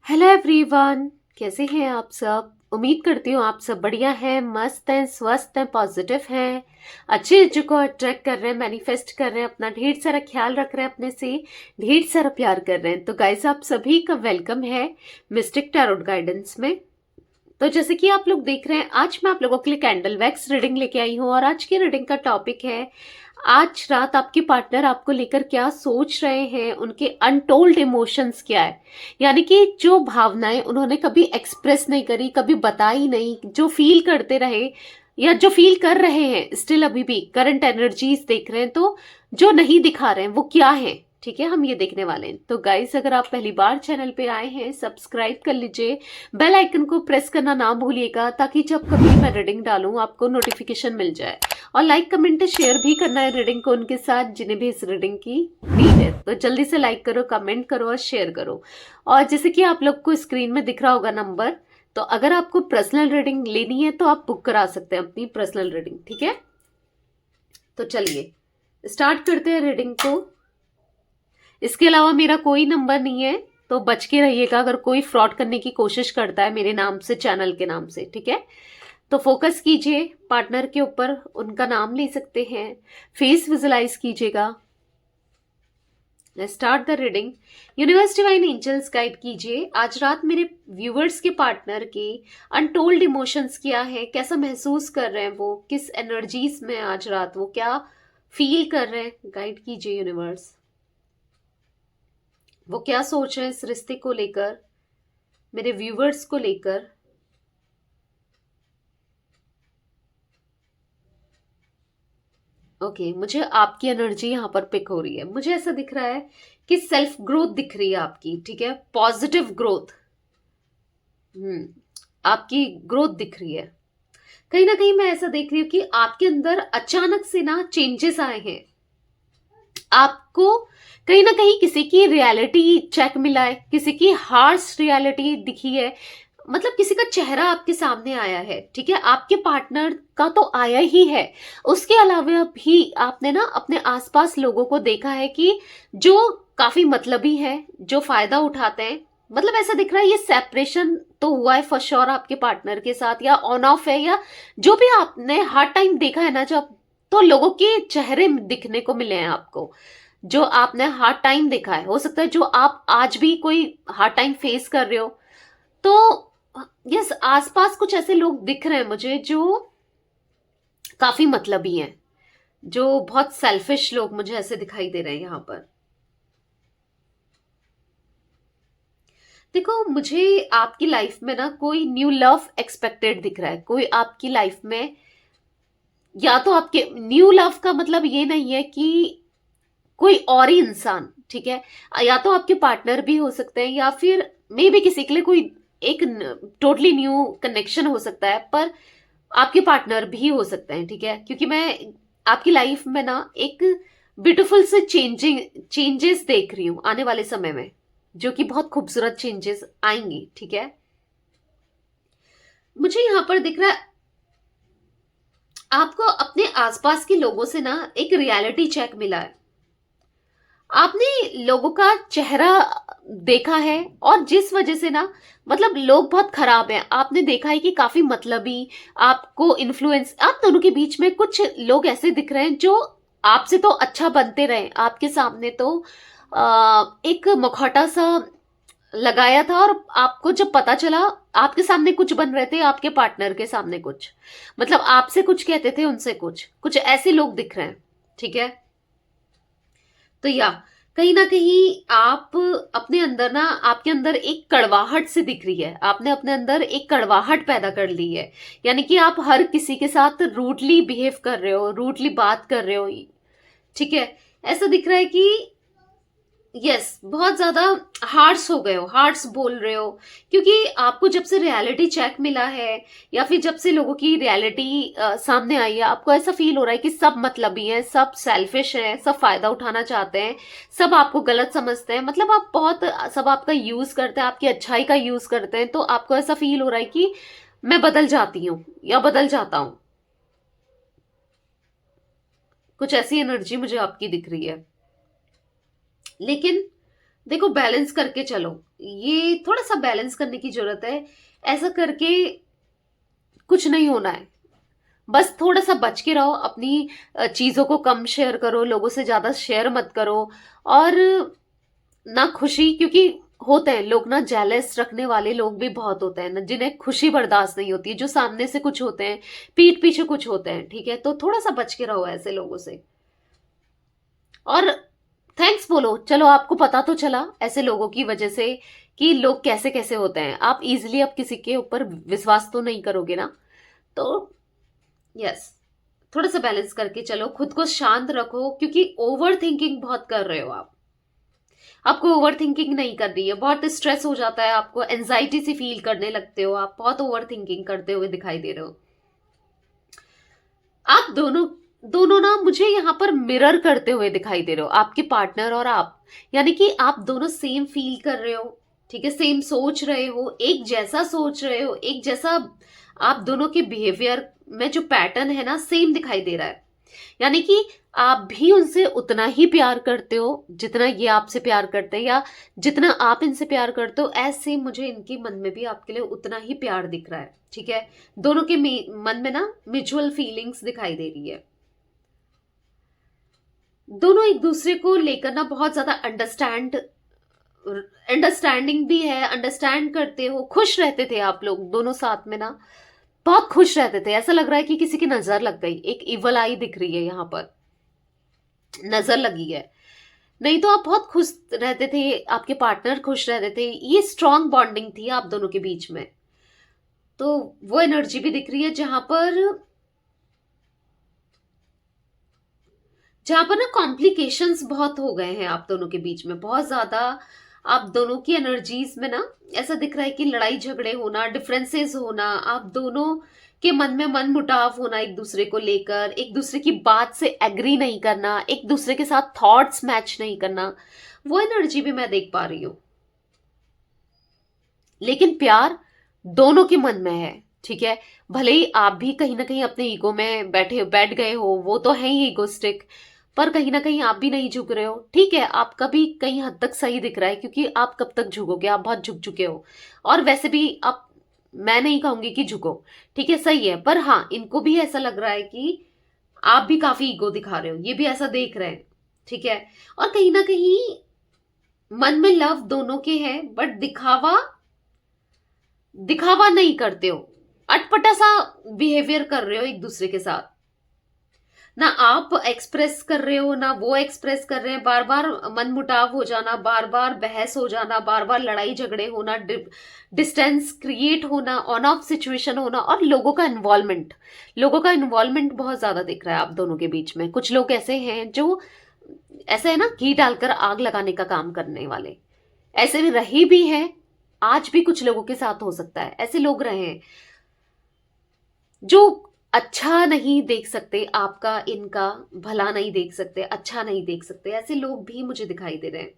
Hello everyone. कैसे हैं आप सब? उम्मीद करती हूँ आप सब बढ़िया हैं, मस्त हैं, स्वस्थ हैं, पॉजिटिव हैं, अच्छी चीजों को अट्रैक्ट कर रहे हैं, मैनिफेस्ट कर रहे हैं, अपना ढेर सारा ख्याल रख रहे हैं, अपने से ढेर सारा प्यार कर रहे हैं। तो गाइस, आप सभी का वेलकम है मिस्टिक टैरोट गाइडेंस में। तो जैसे कि आप लोग देख रहे हैं, आज मैं आप लोगों के लिए कैंडल वैक्स रीडिंग लेके आई हूँ और आज की रीडिंग का टॉपिक है आज रात आपके पार्टनर आपको लेकर क्या सोच रहे हैं, उनके अनटोल्ड इमोशंस क्या है। यानी कि जो भावनाएं उन्होंने कभी एक्सप्रेस नहीं करी, कभी बताई नहीं, जो फील करते रहे या जो फील कर रहे हैं स्टिल अभी भी करंट एनर्जीज देख रहे हैं, तो जो नहीं दिखा रहे हैं वो क्या है। ठीक है, हम ये देखने वाले हैं। तो गाइस, अगर आप पहली बार चैनल पे आए हैं, सब्सक्राइब कर लीजिए, बेल आइकन को प्रेस करना ना भूलिएगा, ताकि जब कभी मैं रीडिंग डालूं आपको नोटिफिकेशन मिल जाए। और लाइक कमेंट शेयर भी करना है रीडिंग को उनके साथ जिन्हें भी इस रीडिंग की नीड है। तो जल्दी से लाइक करो, कमेंट करो और शेयर करो। और जैसे कि आप लोग को स्क्रीन में दिख रहा होगा नंबर, तो अगर आपको पर्सनल रीडिंग लेनी है तो आप बुक करा सकते हैं अपनी पर्सनल रीडिंग। ठीक है, तो चलिए स्टार्ट करते हैं रीडिंग को। इसके अलावा मेरा कोई नंबर नहीं है, तो बच के रहिएगा अगर कोई फ्रॉड करने की कोशिश करता है मेरे नाम से, चैनल के नाम से। ठीक है, तो फोकस कीजिए पार्टनर के ऊपर, उनका नाम ले सकते हैं, फेस विजुलाइज कीजिएगा। Start the reading. Universe divine angels guide कीजिए आज रात मेरे व्यूवर्स के पार्टनर के अनटोल्ड इमोशंस क्या है, कैसा महसूस कर रहे हैं वो, किस एनर्जीज में आज रात वो क्या फील कर रहे हैं। गाइड कीजिए यूनिवर्स, वो क्या सोच रहे हैं इस रिश्ते को लेकर, मेरे व्यूवर्स को लेकर। ओके, मुझे आपकी एनर्जी यहाँ पर पिक हो रही है। मुझे ऐसा दिख रहा है कि सेल्फ ग्रोथ दिख रही है आपकी। ठीक है, पॉजिटिव ग्रोथ। आपकी ग्रोथ दिख रही है। कहीं ना कहीं मैं ऐसा देख रही हूँ कि आपके अंदर अचानक से ना चेंजेस आए हैं। आपको कहीं ना कहीं किसी की रियलिटी चेक मिला है, किसी की हार्श रियलिटी दिखी है, मतलब किसी का चेहरा आपके सामने आया है। ठीक है, आपके पार्टनर का तो आया ही है, उसके अलावा भी आपने ना अपने आसपास लोगों को देखा है कि जो काफी मतलबी है, जो फायदा उठाते हैं। मतलब ऐसा दिख रहा है ये सेपरेशन तो हुआ है फॉर श्योर आपके पार्टनर के साथ, या ऑन ऑफ है, या जो भी आपने हर टाइम देखा है ना जब, तो लोगों के चेहरे दिखने को मिले हैं आपको, जो आपने हार्ड टाइम देखा है। हो सकता है जो आप आज भी कोई हार्ड टाइम फेस कर रहे हो। तो यस, आसपास कुछ ऐसे लोग दिख रहे हैं मुझे जो काफी मतलबी हैं, जो बहुत सेल्फिश लोग मुझे ऐसे दिखाई दे रहे हैं यहाँ पर। देखो, मुझे आपकी लाइफ में ना कोई न्यू लव एक्सपेक्टेड दिख रहा है। कोई आपकी लाइफ में, या तो आपके न्यू लव का मतलब ये नहीं है कि कोई और ही इंसान, ठीक है, या तो आपके पार्टनर भी हो सकते हैं, या फिर मे भी किसी के लिए कोई एक टोटली न्यू कनेक्शन हो सकता है, पर आपके पार्टनर भी हो सकते हैं। ठीक है, क्योंकि मैं आपकी लाइफ में ना एक ब्यूटीफुल से चेंजेस देख रही हूं आने वाले समय में, जो कि बहुत खूबसूरत चेंजेस आएंगी। ठीक है, मुझे यहां पर दिख रहा है आपको अपने आसपास के लोगों से ना एक रियलिटी चेक मिला है। आपने लोगों का चेहरा देखा है, और जिस वजह से ना, मतलब लोग बहुत खराब हैं। आपने देखा है कि काफी मतलबी, आपको इन्फ्लुएंस, आप दोनों के बीच में कुछ लोग ऐसे दिख रहे हैं जो आपसे तो अच्छा बनते रहे, आपके सामने तो एक मुखौटा सा लगाया था, और आपको जब पता चला आपके सामने कुछ बन रहे थे, आपके पार्टनर के सामने कुछ, मतलब आपसे कुछ कहते थे, उनसे कुछ कुछ ऐसे लोग दिख रहे हैं। ठीक है, तो या कहीं ना कहीं आप अपने अंदर ना, आपके अंदर एक कड़वाहट से दिख रही है, आपने अपने अंदर एक कड़वाहट पैदा कर ली है। यानी कि आप हर किसी के साथ रूडली बिहेव कर रहे हो, रूडली बात कर रहे हो। ठीक है, ऐसा दिख रहा है कि यस, बहुत ज्यादा हार्श हो गए हो, हार्श बोल रहे हो, क्योंकि आपको जब से रियलिटी चेक मिला है, या फिर जब से लोगों की रियलिटी सामने आई है, आपको ऐसा फील हो रहा है कि सब मतलबी हैं, सब सेल्फिश हैं, सब फायदा उठाना चाहते हैं, सब आपको गलत समझते हैं, मतलब आप बहुत, सब आपका यूज करते हैं, आपकी अच्छाई का यूज करते हैं। तो आपको ऐसा फील हो रहा है कि मैं बदल जाती हूँ या बदल जाता हूँ। कुछ ऐसी एनर्जी मुझे आपकी दिख रही है। लेकिन देखो बैलेंस करके चलो, ये थोड़ा सा बैलेंस करने की जरूरत है। ऐसा करके कुछ नहीं होना है। बस थोड़ा सा बच के रहो, अपनी चीजों को कम शेयर करो, लोगों से ज्यादा शेयर मत करो। और ना खुशी, क्योंकि होते हैं लोग ना, जेलस रखने वाले लोग भी बहुत होते हैं ना, जिन्हें खुशी बर्दाश्त नहीं होती है, जो सामने से कुछ होते हैं, पीठ पीछे कुछ होते हैं, ठीक है? तो थोड़ा सा बच के रहो ऐसे लोगों से। और थैंक्स बोलो, चलो आपको पता तो चला ऐसे लोगों की वजह से कि लोग कैसे कैसे होते हैं। आप इजिली अब किसी के ऊपर विश्वास तो नहीं करोगे ना। तो यस, थोड़ा सा बैलेंस करके चलो, खुद को शांत रखो, क्योंकि ओवर थिंकिंग बहुत कर रहे हो आप। आपको ओवर थिंकिंग नहीं करनी है, बहुत स्ट्रेस हो जाता है, आपको एंजाइटी सी फील करने लगते हो, आप बहुत ओवर थिंकिंग करते हुए दिखाई दे रहे हो। आप दोनों दोनों ना मुझे यहाँ पर मिरर करते हुए दिखाई दे रहे हो, आपके पार्टनर और आप। यानी कि आप दोनों सेम फील कर रहे हो, ठीक है? सेम सोच रहे हो, एक जैसा सोच रहे हो, एक जैसा। आप दोनों के बिहेवियर में जो पैटर्न है ना, सेम दिखाई दे रहा है। यानी कि आप भी उनसे उतना ही प्यार करते हो जितना ये आपसे प्यार करते हैं, या जितना आप इनसे प्यार करते हो, ऐसे मुझे इनके मन में भी आपके लिए उतना ही प्यार दिख रहा है, ठीक है? दोनों के मन में ना म्यूचुअल फीलिंग्स दिखाई दे रही है। दोनों एक दूसरे को लेकर ना बहुत ज्यादा अंडरस्टैंडिंग भी है, अंडरस्टैंड करते हो, खुश रहते थे आप लोग दोनों साथ में ना, बहुत खुश रहते थे। ऐसा लग रहा है कि किसी की नजर लग गई, एक इवल आई दिख रही है यहाँ पर, नजर लगी है। नहीं तो आप बहुत खुश रहते थे, आपके पार्टनर खुश रहते थे, ये स्ट्रांग बॉन्डिंग थी आप दोनों के बीच में। तो वो एनर्जी भी दिख रही है जहां पर ना कॉम्प्लिकेशंस बहुत हो गए हैं आप दोनों के बीच में, बहुत ज्यादा। आप दोनों की एनर्जीज में ना ऐसा दिख रहा है कि लड़ाई झगड़े होना, डिफरेंसेस होना, आप दोनों के मन में मन मुटाव होना, एक दूसरे को लेकर, एक दूसरे की बात से एग्री नहीं करना, एक दूसरे के साथ थॉट्स मैच नहीं करना, वो एनर्जी भी मैं देख पा रही हूं। लेकिन प्यार दोनों के मन में है, ठीक है? भले ही आप भी कहीं ना कहीं अपने ईगो में बैठ गए हो, वो तो है ही ईगोस्टिक, पर कहीं ना कहीं आप भी नहीं झुक रहे हो, ठीक है? आपका भी कहीं हद तक सही दिख रहा है, क्योंकि आप कब तक झुकोगे, आप बहुत झुक चुके हो। और वैसे भी आप, मैं नहीं कहूंगी कि झुको, ठीक है, सही है, पर हाँ, इनको भी ऐसा लग रहा है कि आप भी काफी ईगो दिखा रहे हो, ये भी ऐसा देख रहे हैं, ठीक है? और कहीं ना कहीं मन में लव दोनों के है, बट दिखावा दिखावा नहीं करते हो, अटपटा सा बिहेवियर कर रहे हो एक दूसरे के साथ। ना आप एक्सप्रेस कर रहे हो, ना वो एक्सप्रेस कर रहे हैं, बार बार मन मुटाव हो जाना, बार बार बहस हो जाना, बार बार लड़ाई झगड़े होना, डिस्टेंस क्रिएट होना, ऑन ऑफ सिचुएशन होना, और लोगों का इन्वॉल्वमेंट बहुत ज्यादा दिख रहा है आप दोनों के बीच में। कुछ लोग ऐसे हैं जो, ऐसे है ना, घी डालकर आग लगाने का काम करने वाले, ऐसे भी रही भी है, आज भी कुछ लोगों के साथ हो सकता है। ऐसे लोग रहे हैं जो अच्छा नहीं देख सकते, आपका इनका भला नहीं देख सकते, अच्छा नहीं देख सकते, ऐसे लोग भी मुझे दिखाई दे रहे हैं।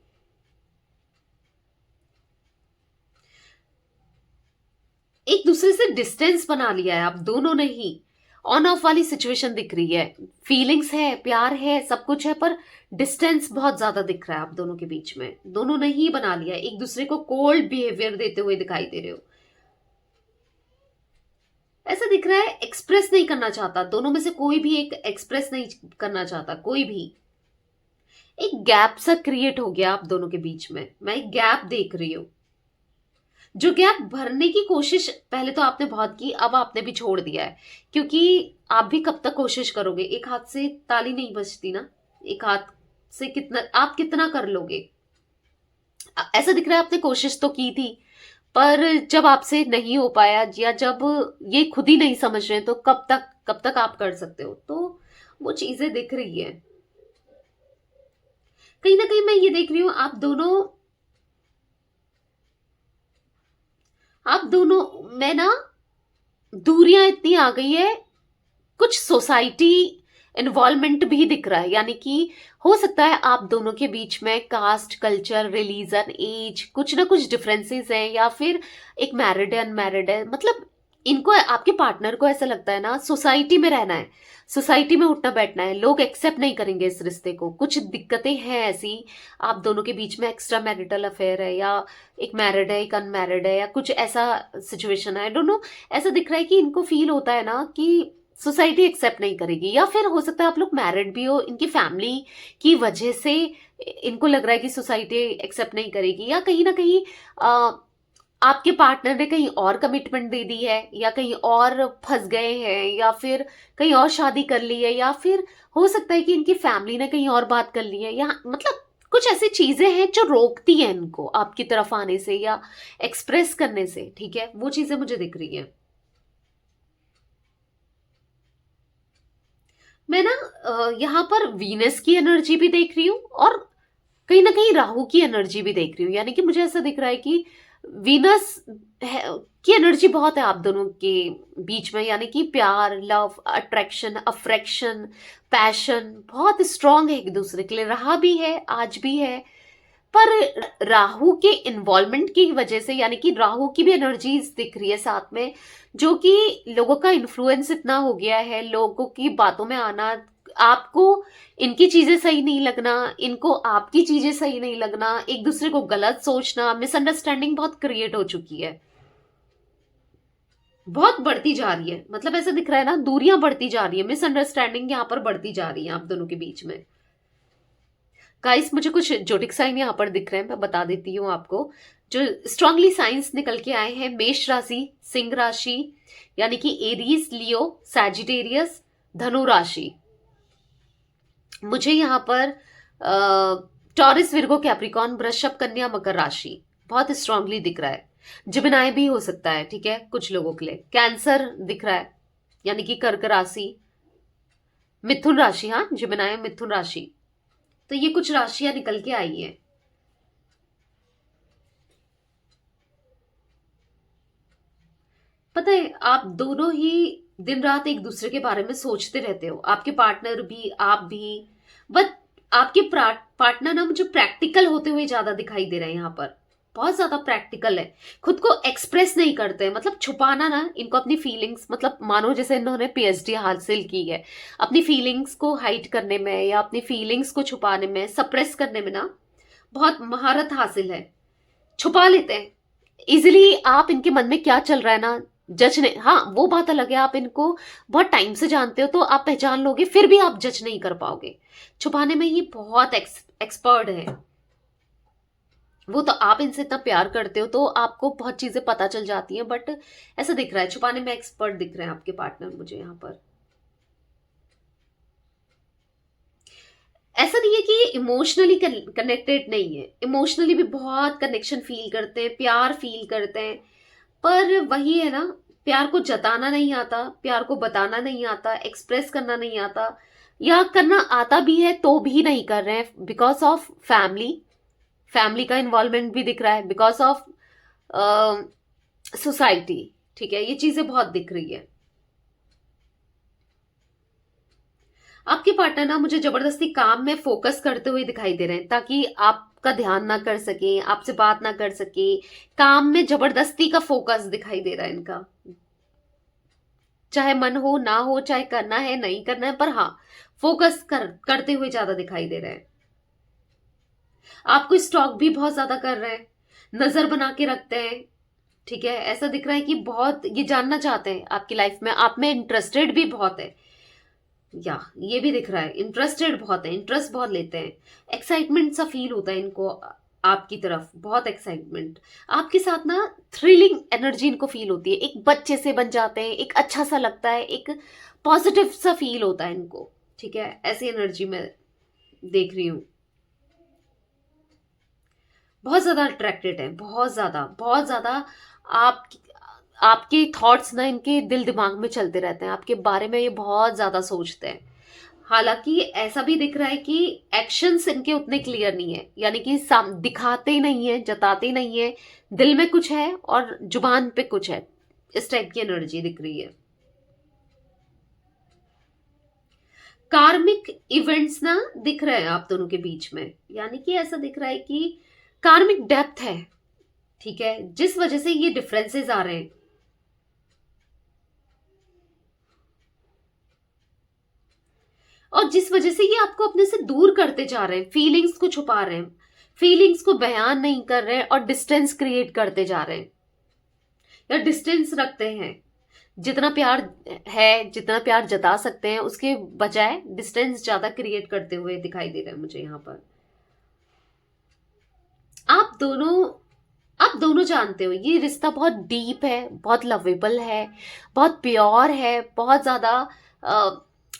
एक दूसरे से डिस्टेंस बना लिया है आप दोनों ने ही, ऑन ऑफ वाली सिचुएशन दिख रही है, फीलिंग्स है, प्यार है, सब कुछ है, पर डिस्टेंस बहुत ज्यादा दिख रहा है आप दोनों के बीच में। दोनों ने ही बना लिया है, एक दूसरे को कोल्ड बिहेवियर देते हुए दिखाई दे रहे हो। ऐसा दिख रहा है एक्सप्रेस नहीं करना चाहता, दोनों में से कोई भी एक एक्सप्रेस नहीं करना चाहता, कोई भी। एक गैप सा क्रिएट हो गया आप दोनों के बीच में, मैं एक गैप देख रही हूं। जो गैप भरने की कोशिश पहले तो आपने बहुत की, अब आपने भी छोड़ दिया है, क्योंकि आप भी कब तक कोशिश करोगे? एक हाथ से ताली नहीं बजती ना, एक हाथ से कितना आप कितना कर लोगे? ऐसा दिख रहा है आपने कोशिश तो की थी, पर जब आपसे नहीं हो पाया, या जब ये खुद ही नहीं समझ रहे, तो कब तक आप कर सकते हो? तो वो चीजें दिख रही है। कहीं ना कहीं मैं ये देख रही हूं, आप दोनों में ना दूरियां इतनी आ गई है, कुछ सोसाइटी इन्वॉल्वमेंट भी दिख रहा है। यानी कि हो सकता है आप दोनों के बीच में कास्ट, कल्चर, रिलीजन, एज, कुछ ना कुछ डिफरेंसेस हैं, या फिर एक मैरिड है, अनमैरिड है, मतलब इनको, आपके पार्टनर को ऐसा लगता है ना, सोसाइटी में रहना है, सोसाइटी में उठना बैठना है, लोग एक्सेप्ट नहीं करेंगे इस रिश्ते को, कुछ दिक्कतें हैं ऐसी आप दोनों के बीच में, एक्स्ट्रा मैरिटल अफेयर है, या एक मैरिड है एक अनमैरिड है, या कुछ ऐसा सिचुएशन है, आई डोंट नो। ऐसा दिख रहा है कि इनको फील होता है ना कि सोसाइटी एक्सेप्ट नहीं करेगी, या फिर हो सकता है आप लोग मैरिड भी हो, इनकी फैमिली की वजह से इनको लग रहा है कि सोसाइटी एक्सेप्ट नहीं करेगी, या कहीं ना कहीं आपके पार्टनर ने कहीं और कमिटमेंट दे दी है, या कहीं और फंस गए हैं, या फिर कहीं और शादी कर ली है, या फिर हो सकता है कि इनकी फैमिली ने कहीं और बात कर ली है, या मतलब कुछ ऐसी चीजें हैं जो रोकती हैं इनको आपकी तरफ आने से या एक्सप्रेस करने से, ठीक है, वो चीजें मुझे दिख रही है। मैं ना यहाँ पर वीनस की एनर्जी भी देख रही हूँ, और कहीं ना कहीं राहु की एनर्जी भी देख रही हूँ। यानी कि मुझे ऐसा दिख रहा है कि वीनस की एनर्जी बहुत है आप दोनों के बीच में, यानी कि प्यार, लव, अट्रैक्शन, अफ्रेक्शन, पैशन बहुत स्ट्रांग है एक दूसरे के लिए, रहा भी है, आज भी है। पर राहु के इन्वॉल्वमेंट की वजह से, यानी कि राहु की भी एनर्जीज दिख रही है साथ में, जो कि लोगों का इन्फ्लुएंस इतना हो गया है, लोगों की बातों में आना, आपको इनकी चीजें सही नहीं लगना, इनको आपकी चीजें सही नहीं लगना, एक दूसरे को गलत सोचना, मिसअंडरस्टैंडिंग बहुत क्रिएट हो चुकी है, बहुत बढ़ती जा रही है। मतलब ऐसा दिख रहा है ना, दूरियां बढ़ती जा रही है, मिसअंडरस्टैंडिंग यहाँ पर बढ़ती जा रही है आप दोनों के बीच में। गाइस, मुझे कुछ जोडिक साइन यहाँ पर दिख रहे हैं, मैं बता देती हूँ आपको। जो स्ट्रांगली साइंस निकल के आए हैं, मेष राशि, सिंह राशि, यानी कि एरीज, लियो, सैजिटेरियस, धनु राशि। मुझे यहाँ पर टॉरस, विर्गो, कैप्रिकॉन, वृषभ, कन्या, मकर राशि बहुत स्ट्रांगली दिख रहा है। जिमिनाई भी हो सकता है, ठीक है, कुछ लोगों के लिए। कैंसर दिख रहा है, यानी कि कर्क राशि, मिथुन राशि, हाँ जिमिनाई मिथुन राशि। तो ये कुछ राशियां निकल के आई हैं। पता है, आप दोनों ही दिन रात एक दूसरे के बारे में सोचते रहते हो, आपके पार्टनर भी, आप भी। बट आपके पार्टनर ना मुझे प्रैक्टिकल होते हुए ज्यादा दिखाई दे रहे हैं यहाँ पर, बहुत ज्यादा प्रैक्टिकल है, खुद को एक्सप्रेस नहीं करते हैं, मतलब छुपाना ना इनको अपनी फीलिंग्स, मतलब मानो जैसे इन्होंने पीएचडी हासिल की है, अपनी फीलिंग्स को हाइड करने में या अपनी फीलिंग्स को छुपाने में, सप्रेस करने में ना बहुत महारत हासिल है, छुपा लेते हैं इजिली। आप इनके मन में क्या चल रहा है ना, जज नहीं, हाँ वो बात अलग है, आप इनको बहुत टाइम से जानते हो तो आप पहचान लोगे, फिर भी आप जज नहीं कर पाओगे। छुपाने में ये बहुत एक्सपर्ट है। वो तो आप इनसे इतना प्यार करते हो तो आपको बहुत चीजें पता चल जाती हैं, बट ऐसा दिख रहा है छुपाने में एक्सपर्ट दिख रहे हैं आपके पार्टनर मुझे यहाँ पर। ऐसा नहीं है कि ये इमोशनली कनेक्टेड नहीं है, इमोशनली भी बहुत कनेक्शन फील करते हैं, प्यार फील करते हैं, पर वही है ना, प्यार को जताना नहीं आता, प्यार को बताना नहीं आता, एक्सप्रेस करना नहीं आता, या करना आता भी है तो भी नहीं कर रहे हैं, बिकॉज ऑफ फैमिली, फैमिली का इन्वॉल्वमेंट भी दिख रहा है, बिकॉज ऑफ सोसाइटी, ठीक है, ये चीजें बहुत दिख रही है। आपके पार्टनर ना मुझे जबरदस्ती काम में फोकस करते हुए दिखाई दे रहे हैं, ताकि आपका ध्यान ना कर सके, आपसे बात ना कर सके, काम में जबरदस्ती का फोकस दिखाई दे रहा है इनका, चाहे मन हो ना हो, चाहे करना है नहीं करना है, पर हाँ फोकस करते हुए ज्यादा दिखाई दे रहे हैं। आपको स्टॉक भी बहुत ज्यादा कर रहे हैं, नजर बना के रखते हैं, ठीक है, ऐसा दिख रहा है कि बहुत ये जानना चाहते हैं आपकी लाइफ में, आप में इंटरेस्टेड भी बहुत है, या ये भी दिख रहा है इंटरेस्टेड बहुत है, इंटरेस्ट बहुत लेते हैं, एक्साइटमेंट सा फील होता है इनको आपकी तरफ, बहुत एक्साइटमेंट आपके साथ ना, थ्रिलिंग एनर्जी इनको फील होती है, एक बच्चे से बन जाते हैं, एक अच्छा सा लगता है, एक पॉजिटिव सा फील होता है इनको, ठीक है, ऐसी एनर्जी में देख रही हूँ। बहुत ज्यादा अट्रैक्टेड है, बहुत ज्यादा, बहुत ज्यादा। आप आपके थॉट्स ना इनके दिल दिमाग में चलते रहते हैं, आपके बारे में ये बहुत ज्यादा सोचते हैं। हालांकि ऐसा भी दिख रहा है कि एक्शंस इनके उतने क्लियर नहीं है, यानी कि दिखाते ही नहीं है, जताते ही नहीं है, दिल में कुछ है और जुबान पे कुछ है, इस टाइप की एनर्जी दिख रही है। कार्मिक इवेंट्स ना दिख रहे हैं आप दोनों के बीच में, यानी कि ऐसा दिख रहा है कि कार्मिक डेप्थ है, ठीक है, जिस वजह से ये डिफरेंसेस आ रहे हैं, जिस वजह से ये आपको अपने से दूर करते जा रहे हैं, फीलिंग्स को छुपा रहे हैं, फीलिंग्स को बयान नहीं कर रहे हैं और डिस्टेंस क्रिएट करते जा रहे हैं या डिस्टेंस रखते हैं। जितना प्यार है, जितना प्यार जता सकते हैं, उसके बजाय डिस्टेंस ज्यादा क्रिएट करते हुए दिखाई दे रहे हैं मुझे यहाँ पर। आप दोनों जानते हो ये रिश्ता बहुत डीप है, बहुत लवेबल है, बहुत प्योर है, बहुत ज्यादा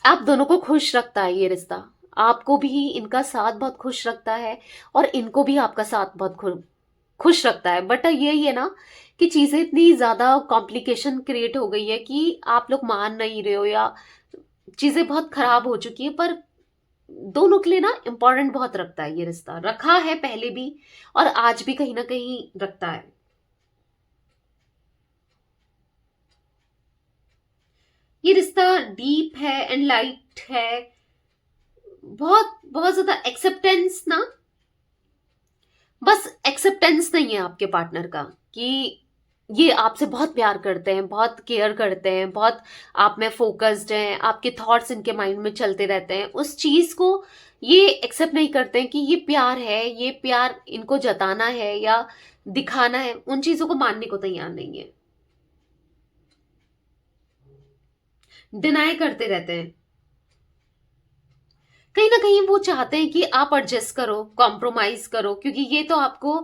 आप दोनों को खुश रखता है ये रिश्ता। आपको भी इनका साथ बहुत खुश रखता है और इनको भी आपका साथ बहुत खुश रखता है। बट यही है ना कि चीजें इतनी ज्यादा कॉम्प्लिकेशन क्रिएट हो गई है कि आप लोग मान नहीं रहे हो या चीजें बहुत खराब हो चुकी है। पर दोनों के लिए ना इम्पोर्टेंट बहुत रखता है ये रिश्ता, रखा है पहले भी और आज भी कहीं ना कहीं रखता है। ये रिश्ता डीप है एंड लाइट है, बहुत बहुत ज्यादा एक्सेप्टेंस ना, बस एक्सेप्टेंस नहीं है आपके पार्टनर का कि ये आपसे बहुत प्यार करते हैं, बहुत केयर करते हैं, बहुत आप में फोकस्ड हैं, आपके थॉट्स इनके माइंड में चलते रहते हैं। उस चीज को ये एक्सेप्ट नहीं करते हैं कि ये प्यार है, ये प्यार इनको जताना है या दिखाना है, उन चीजों को मानने को तैयार नहीं है, डिनाई करते रहते हैं। कहीं ना कहीं वो चाहते हैं कि आप एडजस्ट करो, कॉम्प्रोमाइज करो, क्योंकि ये तो आपको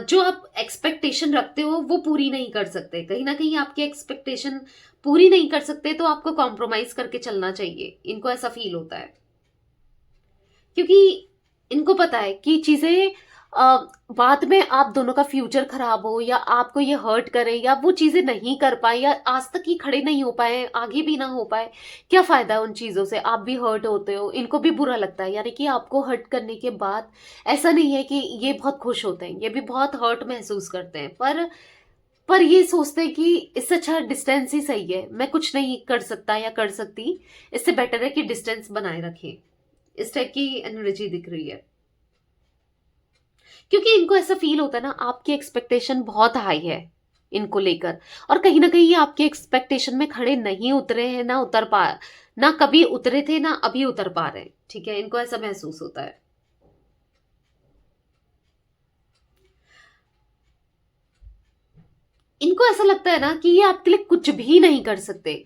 जो आप एक्सपेक्टेशन रखते हो वो पूरी नहीं कर सकते। कहीं ना कहीं आपकी एक्सपेक्टेशन पूरी नहीं कर सकते तो आपको कॉम्प्रोमाइज करके चलना चाहिए, इनको ऐसा फील होता है। क्योंकि इनको पता है कि चीजें बाद में आप दोनों का फ्यूचर खराब हो या आपको ये हर्ट करे या वो चीजें नहीं कर पाए या आज तक ही खड़े नहीं हो पाए, आगे भी ना हो पाए, क्या फायदा है उन चीजों से। आप भी हर्ट होते हो, इनको भी बुरा लगता है। यानी कि आपको हर्ट करने के बाद ऐसा नहीं है कि ये बहुत खुश होते हैं, ये भी बहुत हर्ट महसूस करते हैं, पर ये सोचते हैं कि इससे अच्छा डिस्टेंस ही सही है, मैं कुछ नहीं कर सकता या कर सकती, इससे बेटर है कि डिस्टेंस बनाए रखें। इस टाइप की एनर्जी दिख रही है, क्योंकि इनको ऐसा फील होता है ना आपकी एक्सपेक्टेशन बहुत हाई है इनको लेकर, और कहीं ना कहीं ये आपके एक्सपेक्टेशन में खड़े नहीं उतरे हैं, ना कभी उतरे थे, ना अभी उतर पा रहे हैं। ठीक है, इनको ऐसा महसूस होता है। इनको ऐसा लगता है ना कि ये आपके लिए कुछ भी नहीं कर सकते,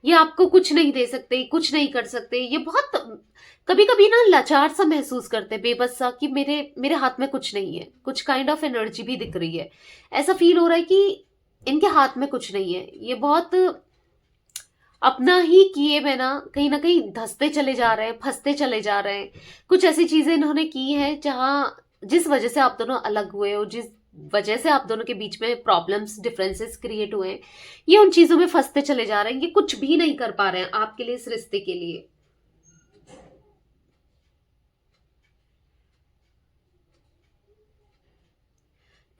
ये आपको कुछ नहीं दे सकते, कुछ नहीं कर सकते। ये बहुत कभी कभी ना लाचार सा महसूस करते हैं, बेबस सा, कि मेरे मेरे हाथ में कुछ नहीं है। कुछ काइंड ऑफ एनर्जी भी दिख रही है, ऐसा फील हो रहा है कि इनके हाथ में कुछ नहीं है। ये बहुत अपना ही किए बिना कहीं ना कहीं धंसते चले जा रहे हैं, फंसते चले जा रहे हैं। कुछ ऐसी चीजें इन्होंने की हैं जिस वजह से आप दोनों अलग हुए हो, जिस वजह से आप दोनों के बीच में प्रॉब्लम्स, डिफरेंसेस क्रिएट हुए हैं, ये उन चीजों में फंसते चले जा रहे हैं। ये कुछ भी नहीं कर पा रहे हैं आपके लिए, इस रिश्ते के लिए।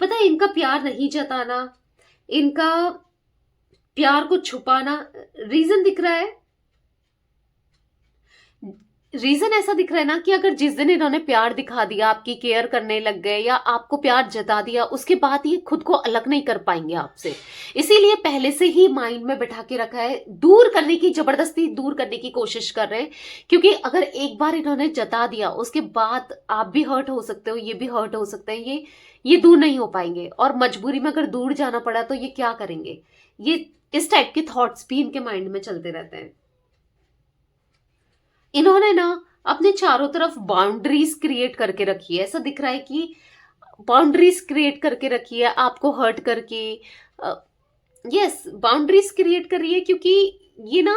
पता है, इनका प्यार नहीं जताना, इनका प्यार को छुपाना, रीजन दिख रहा है। रीजन ऐसा दिख रहा है ना कि अगर जिस दिन इन्होंने प्यार दिखा दिया, आपकी केयर करने लग गए या आपको प्यार जता दिया, उसके बाद ये खुद को अलग नहीं कर पाएंगे आपसे। इसीलिए पहले से ही माइंड में बैठा के रखा है, दूर करने की, जबरदस्ती दूर करने की कोशिश कर रहे हैं। क्योंकि अगर एक बार इन्होंने जता दिया, उसके बाद आप भी हर्ट हो सकते हो, ये भी हर्ट हो सकते हैं। ये दूर नहीं हो पाएंगे, और मजबूरी में अगर दूर जाना पड़ा तो ये क्या करेंगे। ये इस टाइप के थॉट्स भी इनके माइंड में चलते रहते हैं। इन्होंने ना अपने चारों तरफ बाउंड्रीज क्रिएट करके रखी है। ऐसा दिख रहा है कि बाउंड्रीज क्रिएट करके रखी है आपको हर्ट करके। यस, बाउंड्रीज क्रिएट कर रही है, क्योंकि ये ना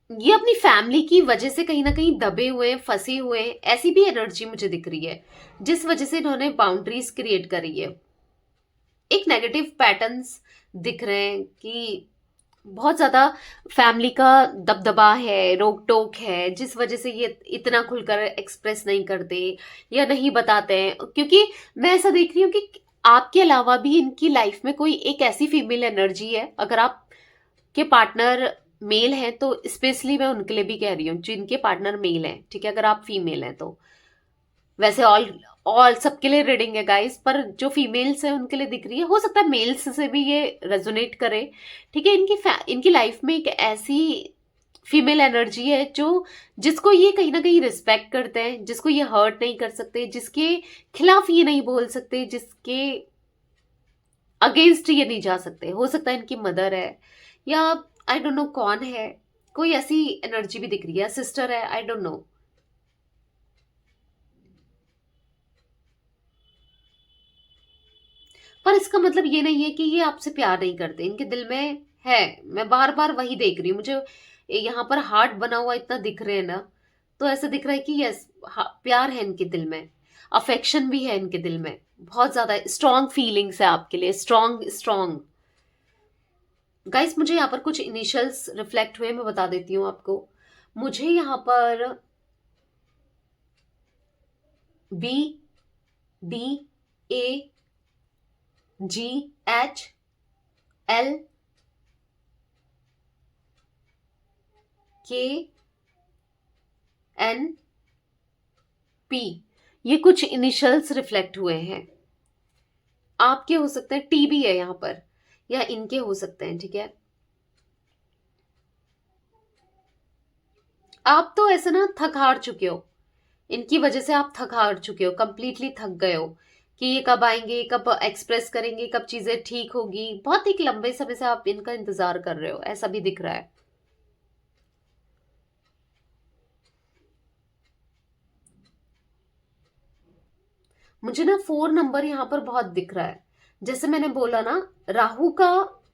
ये अपनी फैमिली की वजह से कहीं ना कहीं दबे हुए, फंसे हुए, ऐसी भी एनर्जी मुझे दिख रही है, जिस वजह से इन्होंने बाउंड्रीज क्रिएट करी है। एक नेगेटिव पैटर्न्स दिख रहे हैं कि बहुत ज्यादा फैमिली का दबदबा है, रोक टोक है, जिस वजह से ये इतना खुलकर एक्सप्रेस नहीं करते या नहीं बताते हैं। क्योंकि मैं ऐसा देख रही हूँ कि आपके अलावा भी इनकी लाइफ में कोई एक ऐसी फीमेल एनर्जी है, अगर आप के पार्टनर मेल हैं तो स्पेशली मैं उनके लिए भी कह रही हूँ जिनके पार्टनर मेल हैं। ठीक है, अगर आप फीमेल हैं तो, वैसे और सबके लिए रीडिंग है गाइस, पर जो फीमेल्स है उनके लिए दिख रही है, हो सकता है मेल्स से भी ये रेजोनेट करे। ठीक है, इनकी लाइफ में एक ऐसी फीमेल एनर्जी है जो जिसको ये कहीं ना कहीं रिस्पेक्ट करते हैं, जिसको ये हर्ट नहीं कर सकते, जिसके खिलाफ ये नहीं बोल सकते, जिसके अगेंस्ट ये नहीं जा सकते। हो सकता है इनकी मदर है, या आई डोंट नो कौन है, कोई ऐसी एनर्जी भी दिख रही है, सिस्टर है, आई डोंट नो। पर इसका मतलब ये नहीं है कि ये आपसे प्यार नहीं करते, इनके दिल में है। मैं बार बार वही देख रही हूँ, मुझे यहाँ पर हार्ट बना हुआ इतना दिख रहे हैं ना, तो ऐसा दिख रहा है कि यस, प्यार है इनके दिल में, अफेक्शन भी है इनके दिल में, बहुत ज्यादा स्ट्रॉन्ग फीलिंग्स है आपके लिए, स्ट्रॉन्ग स्ट्रॉन्ग। गाइस मुझे यहाँ पर कुछ इनिशियल्स रिफ्लेक्ट हुए, मैं बता देती हूँ आपको। मुझे यहाँ पर बी, डी, ए, जी, एच, एल, के, एन, पी, ये कुछ इनिशियल्स रिफ्लेक्ट हुए हैं। आपके हो सकते हैं, टी भी है यहाँ पर, या इनके हो सकते हैं। ठीक है, आप तो ऐसे ना थक हार चुके हो, इनकी वजह से आप थक हार चुके हो, कंप्लीटली थक गए हो कि ये कब आएंगे, कब एक्सप्रेस करेंगे, कब चीजें ठीक होगी। बहुत एक लंबे समय से आप इनका इंतजार कर रहे हो, ऐसा भी दिख रहा है। मुझे ना 4 नंबर यहाँ पर बहुत दिख रहा है, जैसे मैंने बोला ना, राहु का,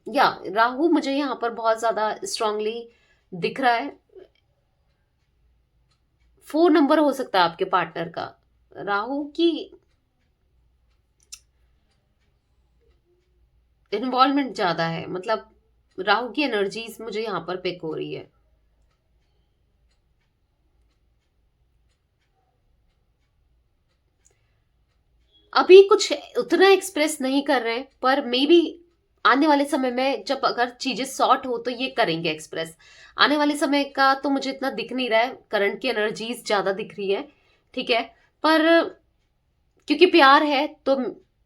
या राहु मुझे यहाँ पर बहुत ज्यादा स्ट्रांगली दिख रहा है। 4 नंबर हो सकता है आपके पार्टनर का। राहु की इन्वॉल्वमेंट ज्यादा है, मतलब राहु की एनर्जीज मुझे यहाँ पर पिक हो रही है। अभी कुछ उतना एक्सप्रेस नहीं कर रहे हैं, पर मे बी आने वाले समय में जब अगर चीजें सॉर्ट हो तो ये करेंगे एक्सप्रेस। आने वाले समय का तो मुझे इतना दिख नहीं रहा है, करंट की एनर्जीज ज्यादा दिख रही है। ठीक है, पर क्योंकि प्यार है तो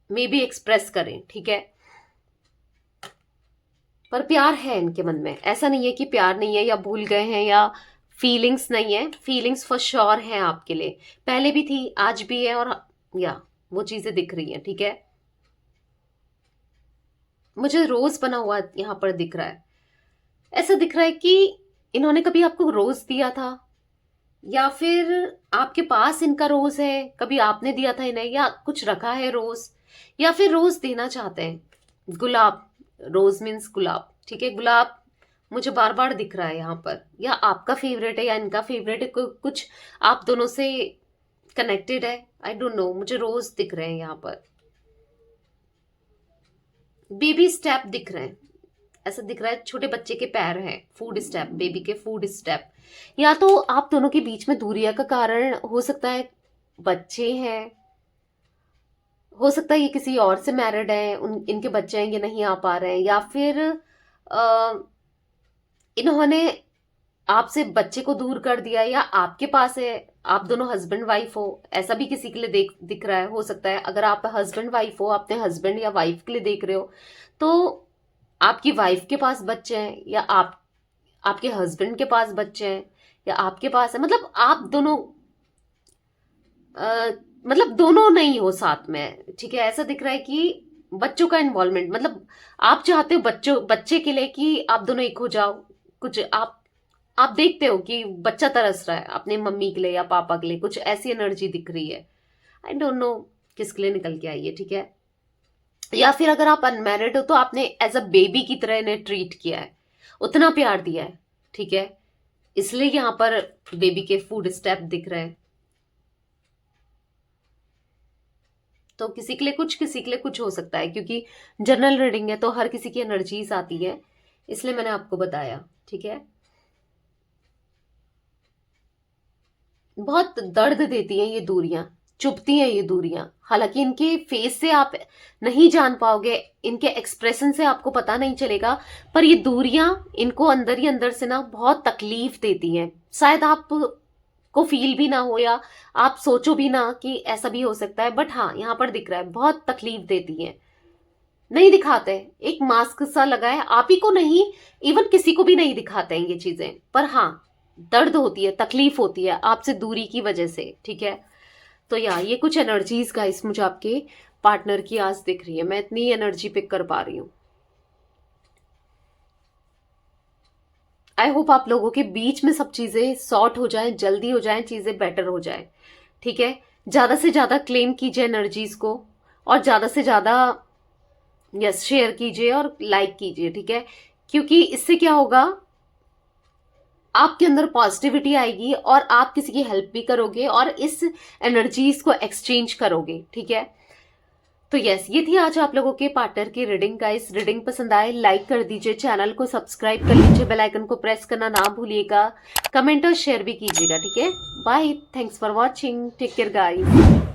मे बी एक्सप्रेस करें। ठीक है, पर प्यार है इनके मन में, ऐसा नहीं है कि प्यार नहीं है या भूल गए हैं या फीलिंग्स नहीं है, फीलिंग्स फॉर श्योर है आपके लिए, पहले भी थी, आज भी है, और या वो चीजें दिख रही हैं। ठीक है, मुझे रोज बना हुआ यहाँ पर दिख रहा है, ऐसा दिख रहा है कि इन्होंने कभी आपको रोज दिया था, या फिर आपके पास इनका रोज है, कभी आपने दिया था इन्हें, या कुछ रखा है रोज, या फिर रोज देना चाहते हैं। गुलाब, रोज मीन्स गुलाब। ठीक है, गुलाब मुझे बार बार दिख रहा है यहाँ पर, या आपका फेवरेट है या इनका फेवरेट है, कुछ आप दोनों से कनेक्टेड है, आई डोंट नो, मुझे रोज दिख रहे हैं यहाँ पर। बेबी स्टेप दिख रहे हैं, ऐसा दिख रहा है छोटे बच्चे के पैर हैं, फूड स्टेप, बेबी के फूड स्टेप। या तो आप दोनों के बीच में दूरिया का कारण हो सकता है, बच्चे हैं, हो सकता है ये किसी और से मैरिड है, इनके बच्चे हैं, ये नहीं आ पा रहे हैं, या फिर आ, इन्होंने आपसे बच्चे को दूर कर दिया, या आपके पास है, आप दोनों हस्बैंड वाइफ हो, ऐसा भी किसी के लिए दिख रहा है। हो सकता है अगर आप हस्बैंड वाइफ हो, अपने हस्बैंड या वाइफ के लिए देख रहे हो, तो आपकी वाइफ के पास बच्चे हैं, या आपके हस्बैंड के पास बच्चे हैं, या आपके पास है, मतलब आप दोनों मतलब दोनों नहीं हो साथ में। ठीक है, ऐसा दिख रहा है कि बच्चों का इन्वॉल्वमेंट, मतलब आप चाहते हो बच्चे के लिए कि आप दोनों एक हो जाओ, कुछ आप देखते हो कि बच्चा तरस रहा है अपने मम्मी के लिए या पापा के लिए, कुछ ऐसी एनर्जी दिख रही है। आई डोंट नो किसके लिए निकल के आई है। ठीक है, या फिर अगर आप अनमैरिड हो तो आपने एज अ बेबी की तरह इन्हें ट्रीट किया है, उतना प्यार दिया है। ठीक है, इसलिए यहां पर बेबी के फूड स्टेप दिख रहे हैं। तो किसी के लिए कुछ, किसी के लिए कुछ हो सकता है, क्योंकि जनरल रीडिंग है तो हर किसी की एनर्जीज आती है, इसलिए मैंने आपको बताया। ठीक है, बहुत दर्द देती हैं ये दूरियां, चुभती हैं ये दूरियां, हालांकि इनके फेस से आप नहीं जान पाओगे, इनके एक्सप्रेशन से आपको पता नहीं चलेगा, पर ये दूरियां इनको अंदर ही अंदर से ना बहुत तकलीफ देती हैं। शायद आप को फील भी ना हो, या आप सोचो भी ना कि ऐसा भी हो सकता है, बट हाँ यहाँ पर दिख रहा है बहुत तकलीफ देती है। नहीं दिखाते, एक मास्क सा लगा है, आप ही को नहीं, इवन किसी को भी नहीं दिखाते हैं ये चीजें, पर हाँ दर्द होती है, तकलीफ होती है आपसे दूरी की वजह से, ठीक है। तो ये कुछ एनर्जीज गाइस मुझे आपके पार्टनर की आज दिख रही है, मैं इतनी एनर्जी पिक कर पा रही हूँ। आई होप आप लोगों के बीच में सब चीजें सॉर्ट हो जाएं, जल्दी हो जाएं, चीजें बेटर हो जाएं, ठीक है। ज्यादा से ज्यादा क्लेम कीजिए एनर्जीज को, और ज्यादा से ज्यादा यस शेयर कीजिए और लाइक कीजिए, ठीक है। क्योंकि इससे क्या होगा, आपके अंदर पॉजिटिविटी आएगी और आप किसी की हेल्प भी करोगे और इस एनर्जीज को एक्सचेंज करोगे, ठीक है। तो यस, ये थी आज आप लोगों के पार्टनर की रीडिंग। गाइस रीडिंग पसंद आए लाइक कर दीजिए, चैनल को सब्सक्राइब कर लीजिए, बेल आइकन को प्रेस करना ना भूलिएगा, कमेंट और शेयर भी कीजिएगा, ठीक है। Bye, thanks for watching, take care guys.